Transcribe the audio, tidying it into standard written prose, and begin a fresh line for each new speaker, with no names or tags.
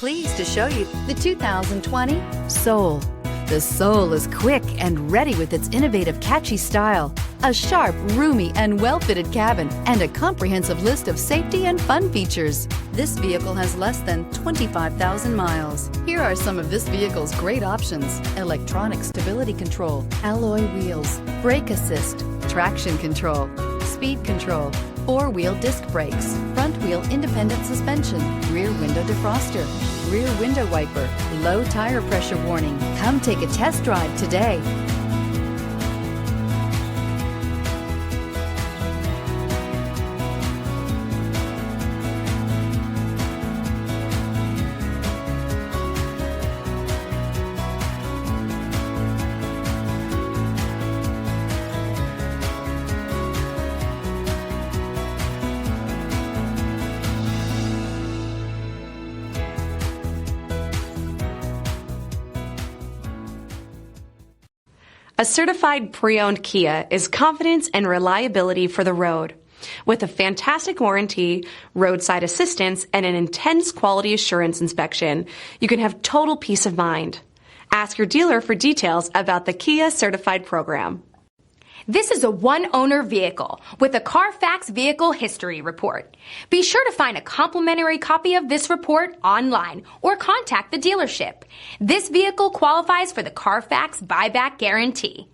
Pleased to show you the 2020 Soul. The Soul is quick and ready with its innovative, catchy style, a sharp, roomy, and well-fitted cabin, and a comprehensive list of safety and fun features. This vehicle has less than 25,000 miles. Here are some of this vehicle's great options: electronic stability control, alloy wheels, brake assist, traction control, speed control, four-wheel disc brakes, front-wheel independent suspension, rear window defroster, rear window wiper, low tire pressure warning. Come take a test drive today.
A certified pre-owned Kia is confidence and reliability for the road. With a fantastic warranty, roadside assistance, and an intense quality assurance inspection, you can have total peace of mind. Ask your dealer for details about the Kia Certified program.
This is a one-owner vehicle with a Carfax Vehicle History Report. Be sure to find a complimentary copy of this report online or contact the dealership. This vehicle qualifies for the Carfax Buyback Guarantee.